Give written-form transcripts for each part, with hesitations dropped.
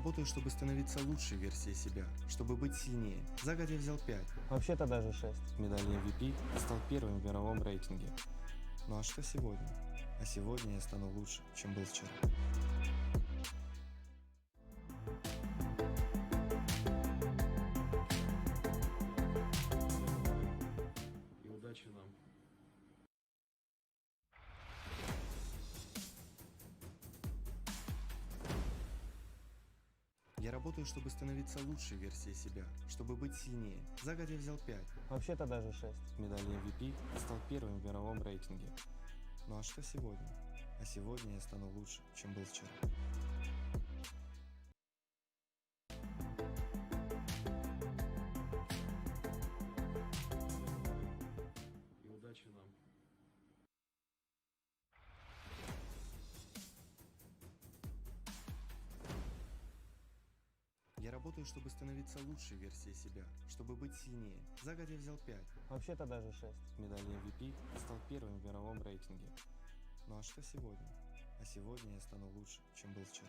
работаю, чтобы становиться лучшей версией себя, чтобы быть сильнее. За год я взял 5. Вообще-то даже 6. Медаль MVP стал первым в мировом рейтинге. Ну а что сегодня? А сегодня я стану лучше, чем был вчера. И удачи нам. Я работаю, чтобы становиться лучшей версией себя, чтобы быть сильнее. За год я взял 5. Вообще-то даже 6. Медаль MVP стал первым в мировом рейтинге. Ну а что сегодня? А сегодня я стану лучше, чем был вчера. И удачи нам. Я работаю, чтобы становиться лучшей версией себя, чтобы быть сильнее. За год я взял 5. Вообще-то даже 6. Медаль MVP стал первым в мировом рейтинге. Ну а что сегодня? А сегодня я стану лучше, чем был вчера.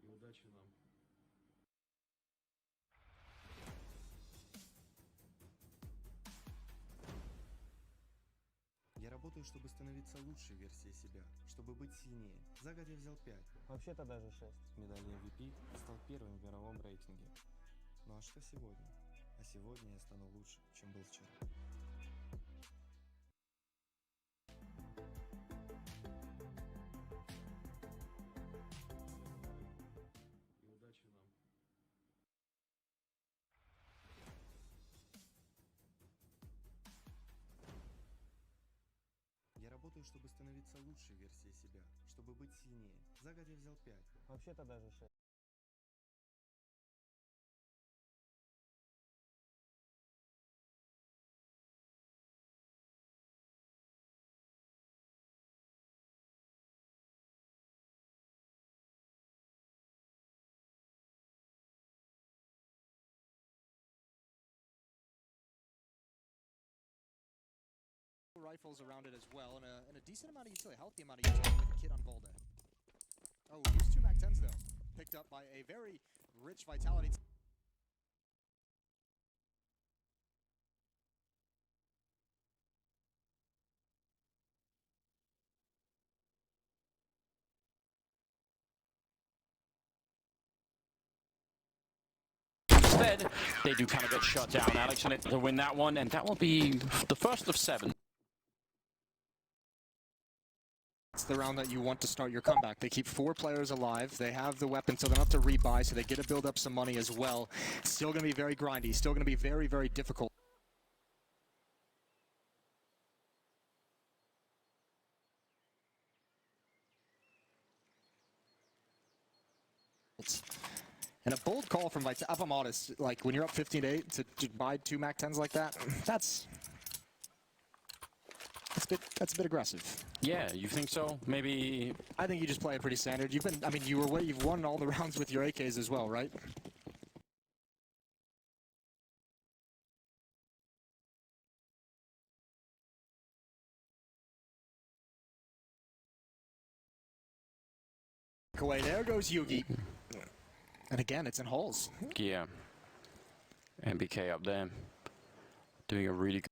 И удачи нам. Я работаю, чтобы становиться лучшей версией себя, чтобы быть сильнее. За год я взял 5. Вообще-то даже 6. Медаль MVP стал первым в мировом рейтинге. Ну а что сегодня? А сегодня я стану лучше, чем был вчера. И удачи нам. Я работаю, чтобы становиться лучшей версией себя, чтобы быть сильнее. За год я взял 5. Вообще-то даже 6. Rifles around it as well, and a decent amount of utility, healthy amount of utility with the kit on Volda. Oh, here's two MAC-10s though, picked up by a very rich vitality. Instead, they do kind of get shut down, Alex, and to win that one, and that will be the first of 7. It's the round that you want to start your comeback. They keep 4 players alive. They have the weapon, so they don't have to rebuy, so they get to build up some money as well. Still going to be very grindy. Still going to be very, very difficult. And a bold call from Vital. If I'm honest, like when you're up 15-8 to buy 2 MAC-10s like that, that's a bit aggressive. Yeah, you think so? Maybe. I think you just play it pretty standard. You've won all the rounds with your AKs as well, right? Away, there goes Yugi. And again, it's in holes. Yeah. MBK up there, doing a really good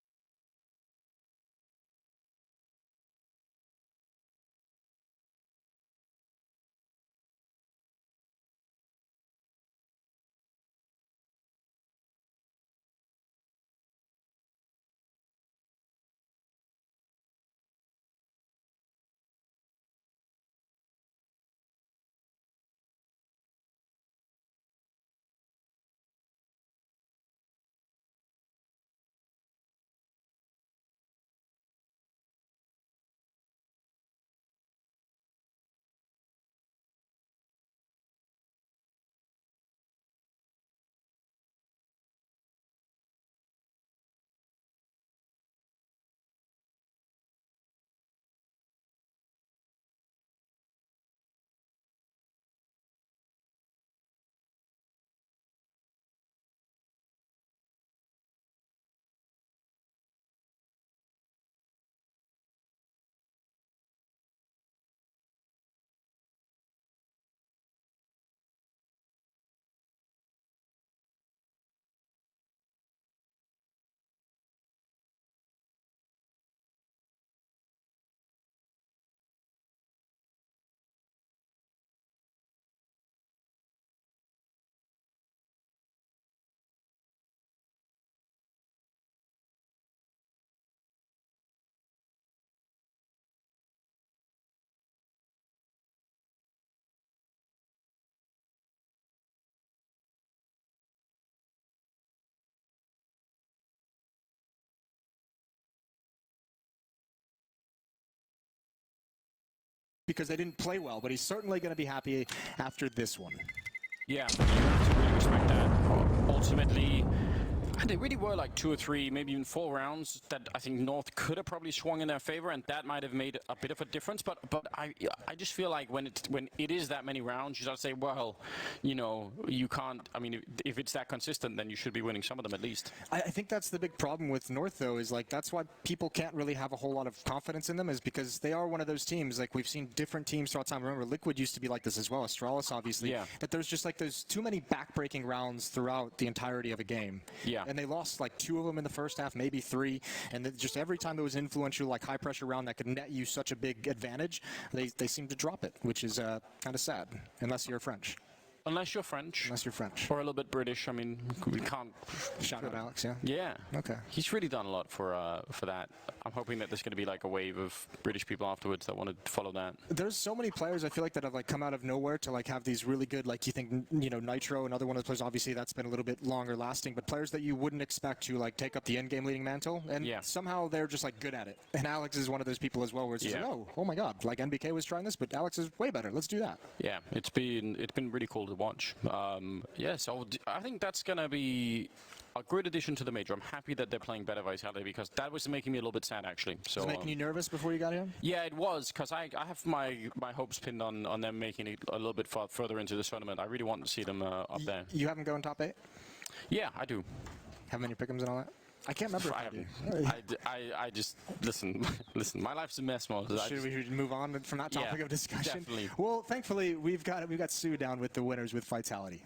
because they didn't play well, but he's certainly going to be happy after this one. Yeah, you have to really respect that. Ultimately, and they really were like 2 or 3, maybe even 4 rounds that I think North could have probably swung in their favor, and that might have made a bit of a difference. But I just feel like when it is that many rounds, you start to say, well, you know, you can't. I mean, if it's that consistent, then you should be winning some of them at least. I think that's the big problem with North, though, is like that's why people can't really have a whole lot of confidence in them, is because they are one of those teams. Like we've seen different teams throughout time. Remember, Liquid used to be like this as well. Astralis, obviously. Yeah. That there's just like there's too many backbreaking rounds throughout the entirety of a game. Yeah. And they lost like 2 of them in the first half, maybe 3, and just every time there was influential, like high pressure round that could net you such a big advantage, they seem to drop it, which is kind of sad, unless you're French. Unless you're French. Unless you're French. Or a little bit British. I mean, we can't. Shout out Alex, yeah? Yeah. Okay. He's really done a lot for that. I'm hoping that there's going to be like a wave of British people afterwards that want to follow that. There's so many players I feel like that have like come out of nowhere to like have these really good, like you think, you know, Nitro, another one of the players, obviously that's been a little bit longer lasting, but players that you wouldn't expect to like take up the end game leading mantle, and Yeah. somehow they're just like good at it. And Alex is one of those people as well where it's just Yeah. like, oh my god, like NBK was trying this, but Alex is way better. Let's do that. Yeah, it's been really cool to watch. Yeah, so I think that's going to be a great addition to the major. I'm happy that they're playing better Vitality because that was making me a little bit sad actually. So Was it making you nervous before you got here? yeah, it was because I have my hopes pinned on them making it a little bit further into the tournament. I really want to see them up there. You haven't gone top 8? Yeah, I do. Have many pick'ems and all that? I can't remember. I just listen. My life's a mess, Moses. Should we move on from that topic Yeah, of discussion? definitely. Well, thankfully we've got Sue down with the winners with Vitality.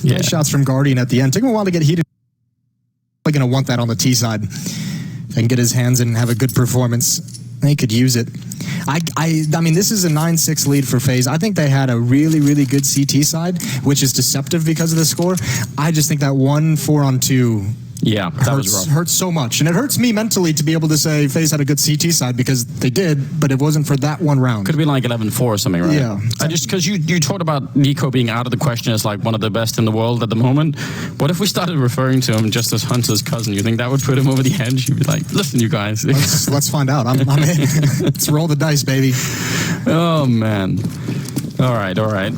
Yeah. Nice shots from Guardian at the end. Took him a while to get heated. Probably going to want that on the T side. And get his hands in and have a good performance. He could use it. I mean, this is a 9-6 lead for FaZe. I think they had a really, really good CT side, which is deceptive because of the score. I just think that 1 4-on-2 Yeah, that was rough. hurts so much. And it hurts me mentally to be able to say FaZe had a good CT side because they did, but it wasn't for that one round. Could have been like 11-4 or something, right? Yeah. Just because you talked about Nico being out of the question as like one of the best in the world at the moment. What if we started referring to him just as Hunter's cousin? You think that would put him over the edge? You'd be like, listen, you guys. Let's find out. I'm in. Let's roll the dice, baby. Oh, man. All right.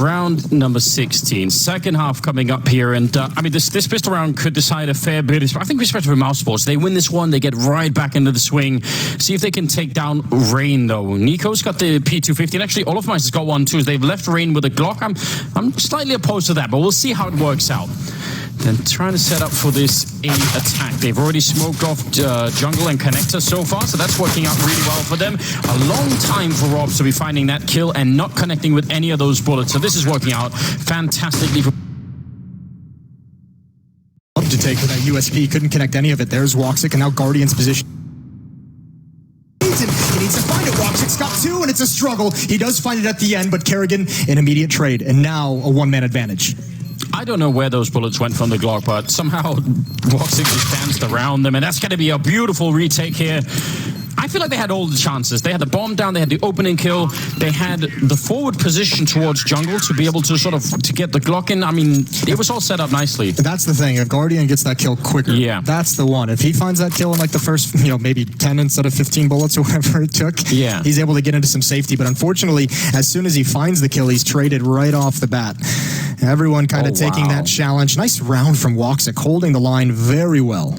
Round number 16, second half coming up here, and I mean this pistol round could decide a fair bit. I think especially for Mousesports, they win this one, they get right back into the swing. See if they can take down Rain though. Nico's got the P250, and actually Olofmeister has got one too. They've left Rain with a Glock. I'm slightly opposed to that, but we'll see how it works out. Then trying to set up for this A attack. They've already smoked off jungle and connector so far, so that's working out really well for them. A long time for Robs to be finding that kill and not connecting with any of those bullets. So this is working out fantastically for to take with that USP, couldn't connect any of it. There's Woxic, and now Guardian's position. He needs to find it. Woxic's got 2, and it's a struggle. He does find it at the end, but Kerrigan, an immediate trade, and now a one-man advantage. I don't know where those bullets went from the Glock, but somehow Woxic just danced around them, and that's going to be a beautiful retake here. I feel like they had all the chances. They had the bomb down, they had the opening kill, they had the forward position towards jungle to be able to sort of to get the Glock in. I mean, it was all set up nicely. That's the thing. If Guardian gets that kill quicker, that's the one. If he finds that kill in like the first, maybe 10 instead of 15 bullets or whatever it took, he's able to get into some safety. But unfortunately, as soon as he finds the kill, he's traded right off the bat. Everyone kind of taking that challenge. Nice round from Woxic, holding the line very well.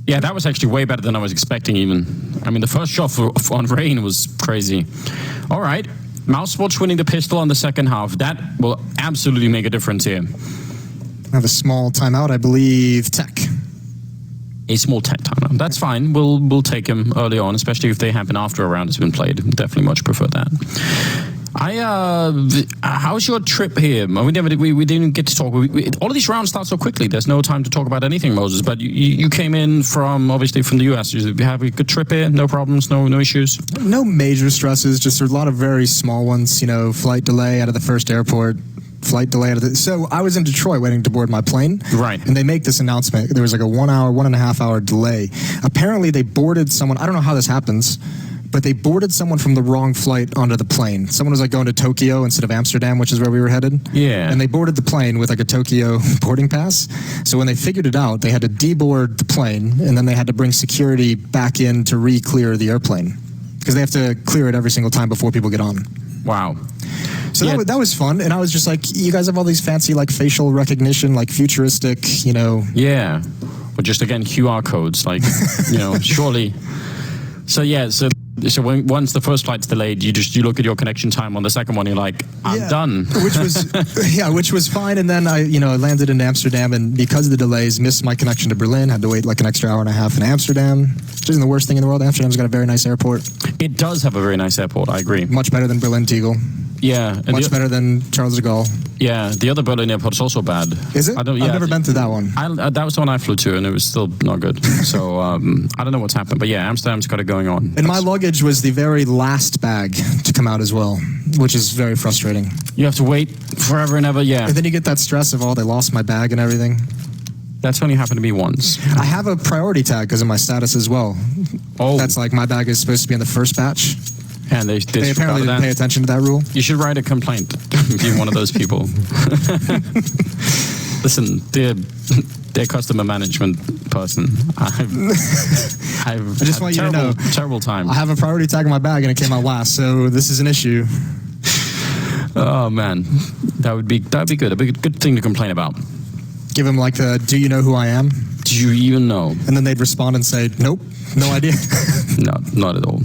Yeah, that was actually way better than I was expecting even. I mean, the first shot on Rain was crazy. All right, Mousesports winning the pistol on the second half. That will absolutely make a difference here. Have a small timeout, I believe, Tech. A small tech timeout. That's fine. We'll take him early on, especially if they happen after a round has been played. Definitely much prefer that. How's your trip here? We didn't get to talk. All of these rounds start so quickly. There's no time to talk about anything, Moses. But you came in obviously from the US. You have a good trip here. No problems. No issues. No major stresses. Just a lot of very small ones. Flight delay out of the first airport. Flight delay out of the. So I was in Detroit waiting to board my plane. Right. And they make this announcement. There was like a 1.5 hour delay. Apparently they boarded someone. I don't know how this happens. But they boarded someone from the wrong flight onto the plane. Someone was like going to Tokyo instead of Amsterdam, which is where we were headed. Yeah. And they boarded the plane with like a Tokyo boarding pass. So when they figured it out, they had to deboard the plane, and then they had to bring security back in to re-clear the airplane. Because they have to clear it every single time before people get on. Wow. So that was fun, and I was just like, you guys have all these fancy like facial recognition, like futuristic, Yeah. But just again, QR codes, like, surely. So once the first flight's delayed, you look at your connection time on the second one, you're like, I'm done. Which was fine. And then I landed in Amsterdam, and because of the delays, missed my connection to Berlin. Had to wait like an extra hour and a half in Amsterdam, which isn't the worst thing in the world. Amsterdam's got a very nice airport. It does have a very nice airport. I agree. Much better than Berlin Tegel. Yeah. Much better than Charles de Gaulle. Yeah. The other Berlin airport is also bad. Is it? I've never been to that one. That was the one I flew to, and it was still not good. So I don't know what's happened, but yeah, Amsterdam's got it going on. And my luggage was the very last bag to come out as well, which is very frustrating. You have to wait forever and ever, yeah. And then you get that stress of, they lost my bag and everything. That's only happened to me once. I have a priority tag because of my status as well. Oh. That's like my bag is supposed to be in the first batch. And they apparently didn't pay attention to that rule. You should write a complaint if you're one of those people. Listen, dear customer management person, I just want you to know, terrible time. I have a priority tag in my bag and it came out last, so this is an issue. Oh man, that would be good. That'd be a good thing to complain about. Give him like the, do you know who I am? Do you even know? And then they'd respond and say, nope, no idea. No, not at all.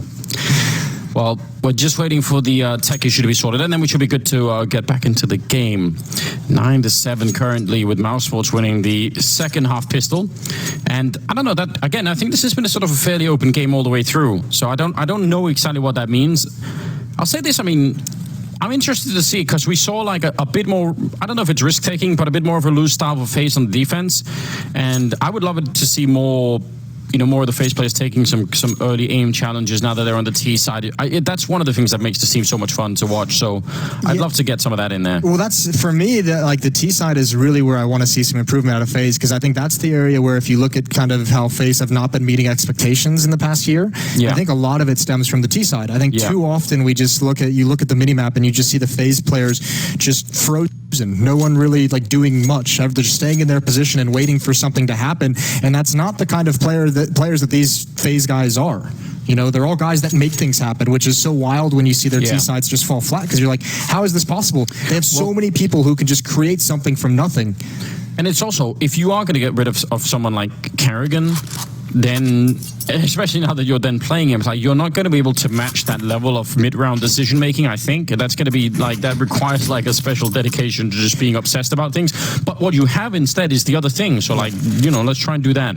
Well, we're just waiting for the tech issue to be sorted, and then we should be good to get back into the game. 9-7 currently, with Mousesports winning the second half pistol. And I don't know, that again, I think this has been a sort of a fairly open game all the way through. So I don't know exactly what that means. I'll say this, I mean, I'm interested to see, because we saw like a bit more, I don't know if it's risk taking, but a bit more of a loose style of Faze on the defense. And I would love it to see more, more of the Faze players taking some early aim challenges now that they're on the T side. That's one of the things that makes the team so much fun to watch. So I'd love to get some of that in there. Well, that's, for me, the T side is really where I want to see some improvement out of Faze, because I think that's the area where, if you look at kind of how Faze have not been meeting expectations in the past year, I think a lot of it stems from the T side. I think too often we just look at the minimap and you just see the Faze players just frozen. No one really like doing much. They're just staying in their position and waiting for something to happen. And that's not the kind of players that these Faze guys are. They're all guys that make things happen, which is so wild when you see their T sides just fall flat, because you're like, how is this possible? They have so many people who can just create something from nothing. And it's also, if you are going to get rid of someone like Kerrigan, then, especially now that you're then playing him, it's like you're not going to be able to match that level of mid-round decision making. I think that's going to be like, that requires like a special dedication to just being obsessed about things. But what you have instead is the other thing. So like, let's try and do that.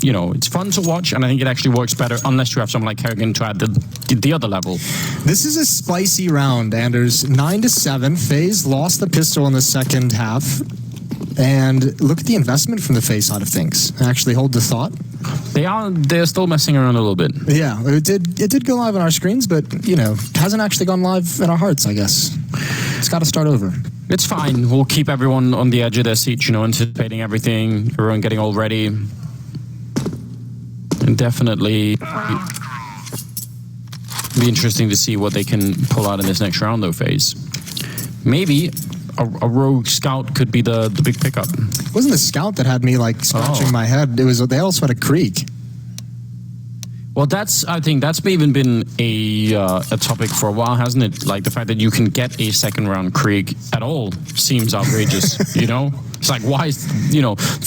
It's fun to watch, and I think it actually works better unless you have someone like Kerrigan to add the other level. This is a spicy round, Anders. 9-7. Faze lost the pistol in the second half. And look at the investment from the Faze side of things. Actually hold the thought. They're still messing around a little bit. Yeah, it did go live on our screens, but hasn't actually gone live in our hearts, I guess. It's got to start over. It's fine. We'll keep everyone on the edge of their seat, anticipating everything, everyone getting all ready. And definitely be interesting to see what they can pull out in this next round, though, Faze. Maybe a rogue scout could be the big pickup. It wasn't the scout that had me like scratching my head. It was, they also had a Krieg. Well, I think that's even been a topic for a while, hasn't it? Like the fact that you can get a second round Krieg at all seems outrageous. It's like, why is,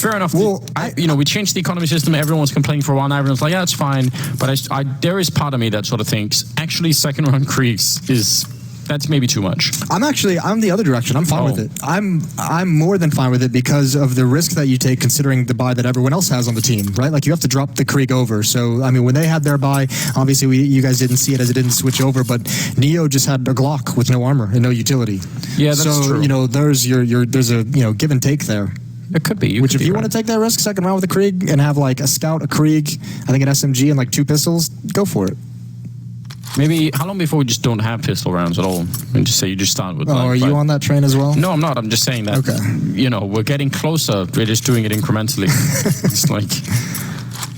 fair enough. Well, we changed the economy system. Everyone was complaining for a while. Now everyone's like, yeah, it's fine. But there is part of me that sort of thinks actually second round Kriegs that's maybe too much. I'm the other direction. I'm fine with it. I'm more than fine with it because of the risk that you take, considering the buy that everyone else has on the team, right? Like, you have to drop the Krieg over. So, I mean, when they had their buy, obviously you guys didn't see it as it didn't switch over, but Neo just had a Glock with no armor and no utility. Yeah, that's true. There's a give and take there. It could be. If you want to take that risk, second round with a Krieg, and have like a scout, a Krieg, I think an SMG, and like 2 pistols, go for it. Maybe, how long before we just don't have pistol rounds at all? And just say you just start with... are you on that train as well? No, I'm not. I'm just saying that, we're getting closer. We're just doing it incrementally. It's like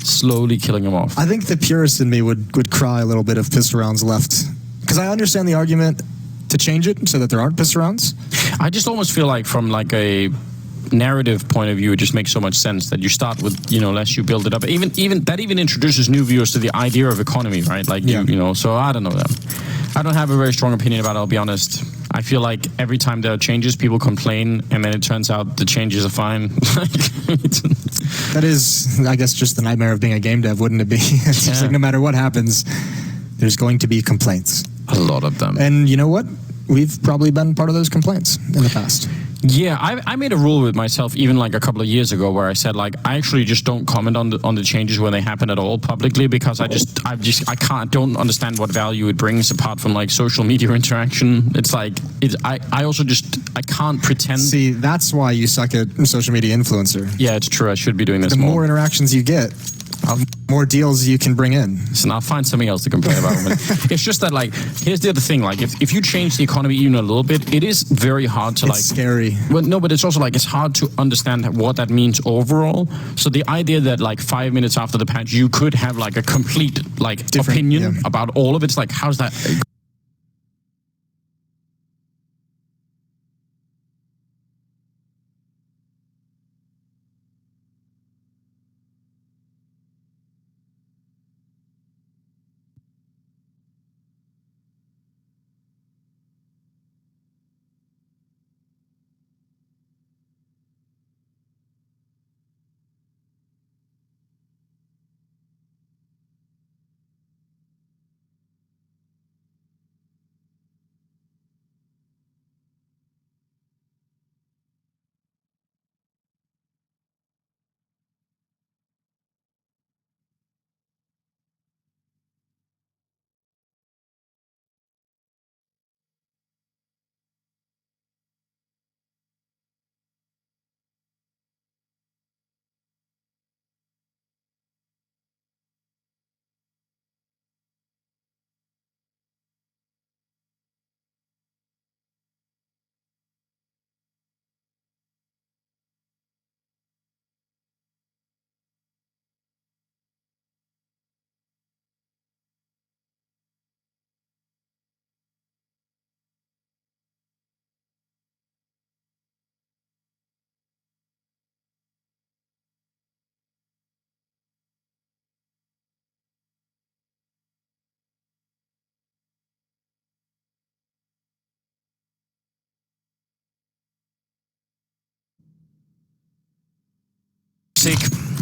slowly killing them off. I think the purist in me would cry a little bit if pistol rounds left. Because I understand the argument to change it so that there aren't pistol rounds. I just almost feel like from like a narrative point of view, it just makes so much sense that you start with, less you build it up. Even that introduces new viewers to the idea of economy, right? Like, so I don't know that. I don't have a very strong opinion about it, I'll be honest. I feel like every time there are changes, people complain, and then it turns out the changes are fine. That is, I guess, just the nightmare of being a game dev, wouldn't it be? It's just like, no matter what happens, there's going to be complaints. A lot of them. And you know what? We've probably been part of those complaints in the past. Yeah, I made a rule with myself even like a couple of years ago where I said, like, I actually just don't comment on the changes when they happen at all publicly, because I don't understand what value it brings apart from like social media interaction. It's like I can't pretend. See, that's why you suck at social media influencer. Yeah, it's true. I should be doing this more. The more interactions you get, more deals you can bring in. So I'll find something else to complain about. It's just that, like, here's the other thing. Like, if you change the economy even a little bit, it is very hard to it's scary. Well, no, but it's also like it's hard to understand what that means overall. So the idea that like 5 minutes after the patch, you could have like a complete like opinion about all of it's like, how's that?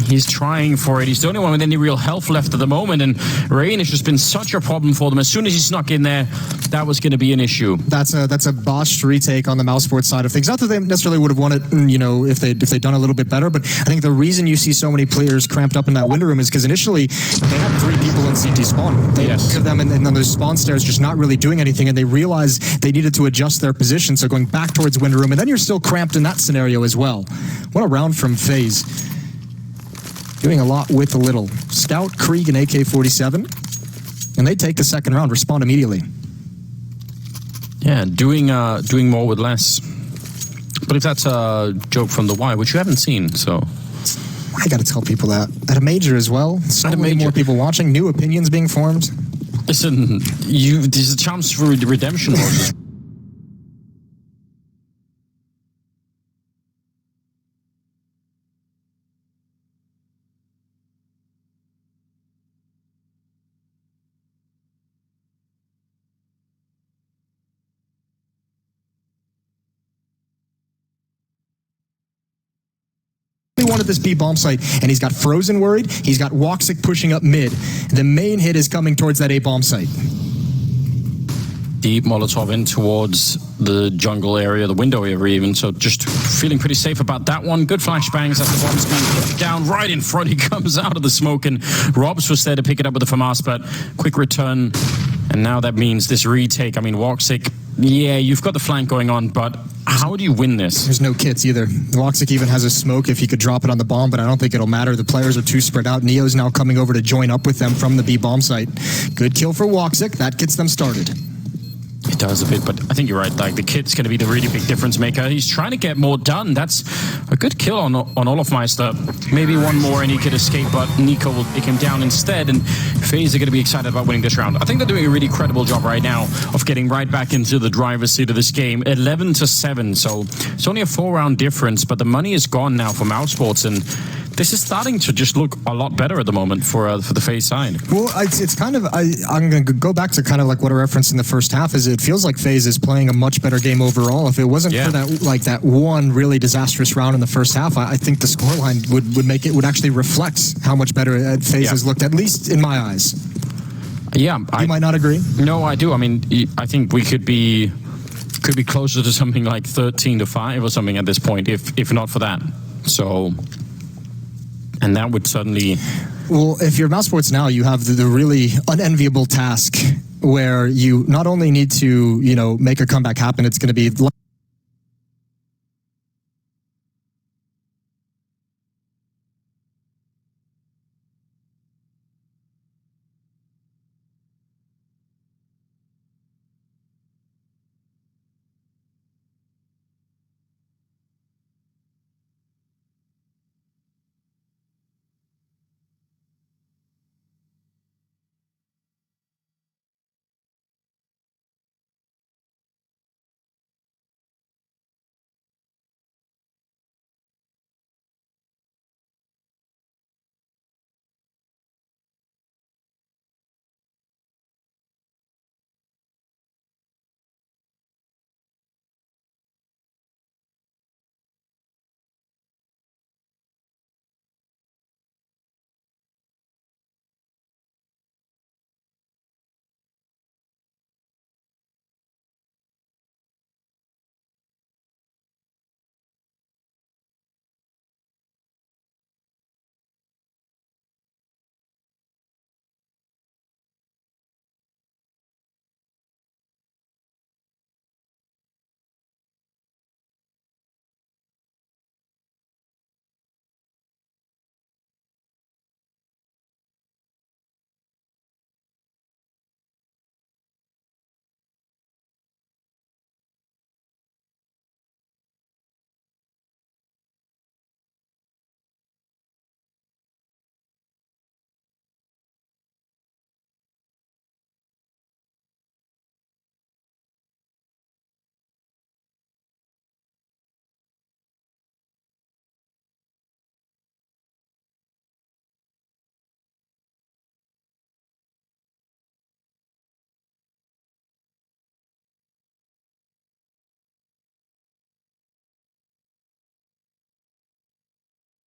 He's trying for it. He's the only one with any real health left at the moment, and Rain has just been such a problem for them. As soon as he snuck in there, that was going to be an issue. That's a botched retake on the Mousesports side of things. Not that they necessarily would have won it, you know, if they'd done a little bit better, but I think the reason you see so many players cramped up in that window room is because initially they had 3 people in CT spawn. They had 3 of them, and on those spawn stairs just not really doing anything, and they realized they needed to adjust their position, so going back towards window room, and then you're still cramped in that scenario as well. What a round from Faze. Doing a lot with a little. Scout, Krieg, and AK-47. And they take the second round, respond immediately. Yeah, doing more with less. But if that's a joke from the Y, which you haven't seen, so... I gotta tell people that. At a major as well. So many more people watching, new opinions being formed. Listen, there's a chance for redemption. One at this B bomb site, and he's got Frozen worried. He's got Woxic pushing up mid. The main hit is coming towards that A bomb site. Deep Molotov in towards the jungle area, the window area even, so just feeling pretty safe about that one. Good flashbangs as the bomb's being hit down right in front. He comes out of the smoke, and Robs was there to pick it up with the FAMAS, but quick return, and now that means this retake. I mean, Woxic, yeah, you've got the flank going on, but how do you win this? There's no kits either. Woxic even has a smoke if he could drop it on the bomb, but I don't think it'll matter. The players are too spread out. Neo's now coming over to join up with them from the B bomb site. Good kill for Woxic. That gets them started. It does a bit, but I think you're right. Like, the kit's going to be the really big difference maker. He's trying to get more done. That's a good kill on Olofmeister. Maybe one more and he could escape, but Nico will take him down instead, and FaZe are going to be excited about winning this round. I think they're doing a really credible job right now of getting right back into the driver's seat of this game. 11-7, so it's only a 4-round difference, but the money is gone now for Mousesports, and this is starting to just look a lot better at the moment for the FaZe side. Well, it's kind of, I'm going to go back to kind of like what I referenced in the first half, is it feels like FaZe is playing a much better game overall. If it wasn't for that one really disastrous round in the first half, I think the scoreline would actually reflect how much better FaZe has looked, at least in my eyes. Yeah. You might not agree? No, I do. I mean, I think we could be closer to something like 13-5 or something at this point, if not for that. So... And that would certainly... Well, if you're Mousesports now, you have the really unenviable task where you not only need to, you know, make a comeback happen, it's going to be...